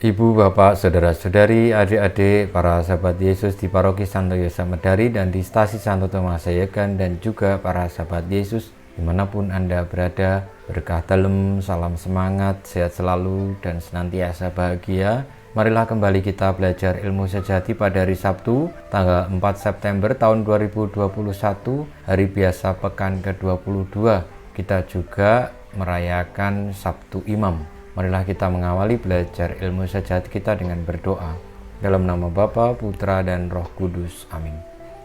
Ibu, Bapak, Saudara-saudari, adik-adik, para sahabat Yesus di Paroki Santo Yosef Medari dan di Stasi Santo Tomas Sayegan, dan juga para sahabat Yesus dimanapun Anda berada, berkah dalam, salam semangat, sehat selalu, dan senantiasa bahagia. Marilah kembali kita belajar ilmu sejati pada hari Sabtu, tanggal 4 September tahun 2021, hari biasa pekan ke-22. Kita juga merayakan Sabtu Imam. Marilah kita mengawali belajar ilmu sejati kita dengan berdoa. Dalam nama Bapa, Putra, dan Roh Kudus. Amin.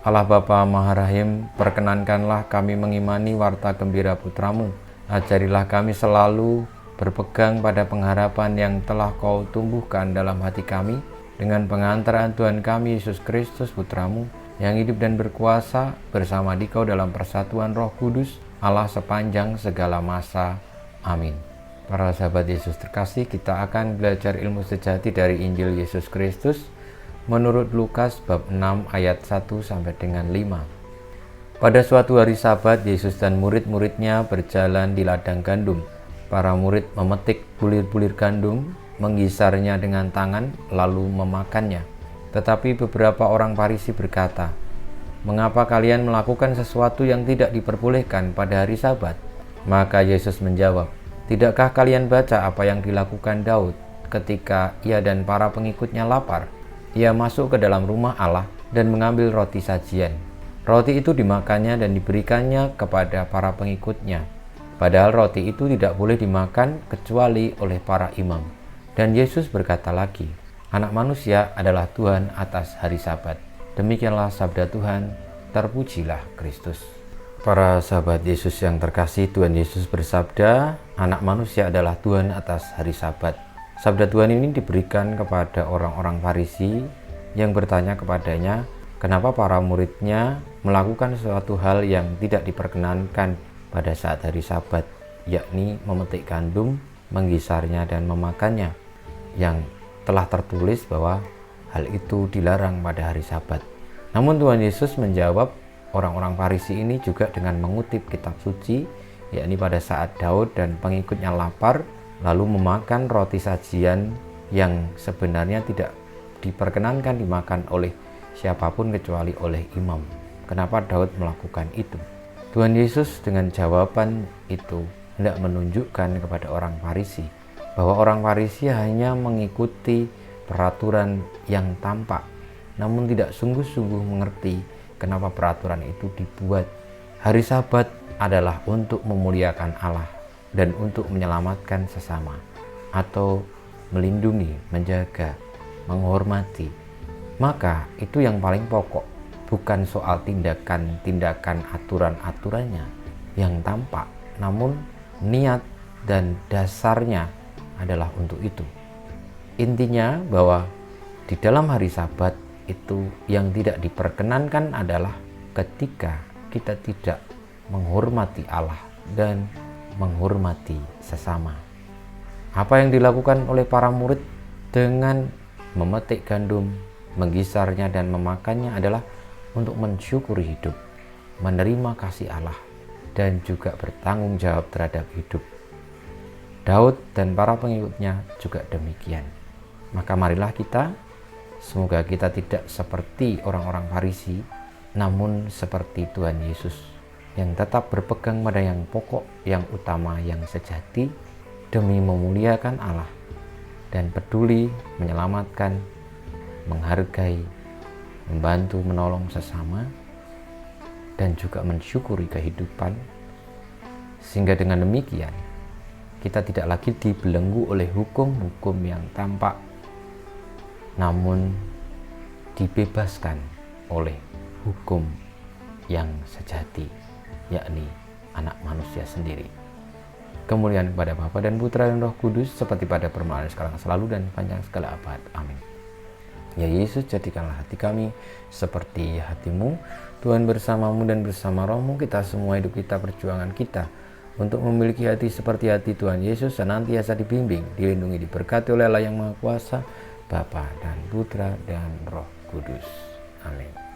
Allah Bapa Maha Rahim, perkenankanlah kami mengimani warta gembira Putramu. Ajarilah kami selalu berpegang pada pengharapan yang telah Kau tumbuhkan dalam hati kami, dengan pengantaran Tuhan kami Yesus Kristus Putramu, yang hidup dan berkuasa bersama Dikau dalam persatuan Roh Kudus, Allah sepanjang segala masa. Amin. Para sahabat Yesus terkasih, kita akan belajar ilmu sejati dari Injil Yesus Kristus menurut Lukas bab 6 ayat 1 sampai dengan 5. Pada suatu hari Sabat, Yesus dan murid-muridnya berjalan di ladang gandum. Para murid memetik bulir-bulir gandum, menggisarnya dengan tangan, lalu memakannya. Tetapi beberapa orang Farisi berkata, "Mengapa kalian melakukan sesuatu yang tidak diperbolehkan pada hari Sabat?" Maka Yesus menjawab, "Tidakkah kalian baca apa yang dilakukan Daud ketika ia dan para pengikutnya lapar? Ia masuk ke dalam rumah Allah dan mengambil roti sajian. Roti itu dimakannya dan diberikannya kepada para pengikutnya. Padahal roti itu tidak boleh dimakan kecuali oleh para imam." Dan Yesus berkata lagi, "Anak manusia adalah Tuhan atas hari Sabat." Demikianlah sabda Tuhan, terpujilah Kristus. Para sahabat Yesus yang terkasih, Tuhan Yesus bersabda, anak manusia adalah Tuhan atas hari Sabat. Sabda Tuhan ini diberikan kepada orang-orang Farisi yang bertanya kepadanya, kenapa para muridnya melakukan suatu hal yang tidak diperkenankan pada saat hari Sabat, yakni memetik gandum, menggisarnya, dan memakannya, yang telah tertulis bahwa hal itu dilarang pada hari Sabat. Namun Tuhan Yesus menjawab orang-orang Farisi ini juga dengan mengutip kitab suci, yakni pada saat Daud dan pengikutnya lapar, lalu memakan roti sajian yang sebenarnya tidak diperkenankan dimakan oleh siapapun kecuali oleh imam. Kenapa Daud melakukan itu? Tuhan Yesus dengan jawaban itu hendak menunjukkan kepada orang Farisi bahwa orang Farisi hanya mengikuti peraturan yang tampak, namun tidak sungguh-sungguh mengerti kenapa peraturan itu dibuat. Hari Sabat adalah untuk memuliakan Allah dan untuk menyelamatkan sesama, atau melindungi, menjaga, menghormati. Maka itu yang paling pokok, bukan soal tindakan-tindakan aturan-aturannya yang tampak, namun niat dan dasarnya adalah untuk itu. Intinya bahwa di dalam hari Sabat itu yang tidak diperkenankan adalah ketika kita tidak menghormati Allah dan menghormati sesama. Apa yang dilakukan oleh para murid dengan memetik gandum, menggisarnya, dan memakannya adalah untuk mensyukuri hidup, menerima kasih Allah, dan juga bertanggung jawab terhadap hidup. Daud dan para pengikutnya juga demikian. Maka marilah kita, semoga kita tidak seperti orang-orang Farisi, namun seperti Tuhan Yesus yang tetap berpegang pada yang pokok, yang utama, yang sejati, demi memuliakan Allah dan peduli menyelamatkan, menghargai, membantu, menolong sesama, dan juga mensyukuri kehidupan, sehingga dengan demikian kita tidak lagi dibelenggu oleh hukum-hukum yang tampak, namun dibebaskan oleh hukum yang sejati, yakni anak manusia sendiri. Kemuliaan kepada Bapa dan Putra dan Roh Kudus, seperti pada permulaan, sekarang, selalu, dan panjang segala abad. Amin. Ya Yesus, jadikanlah hati kami seperti hati-Mu. Tuhan bersamamu dan bersama Roh-Mu, kita semua hidup kita, perjuangan kita untuk memiliki hati seperti hati Tuhan Yesus, senantiasa dibimbing, dilindungi, diberkati oleh Allah yang Maha Kuasa, Bapa dan Putra dan Roh Kudus. Amin.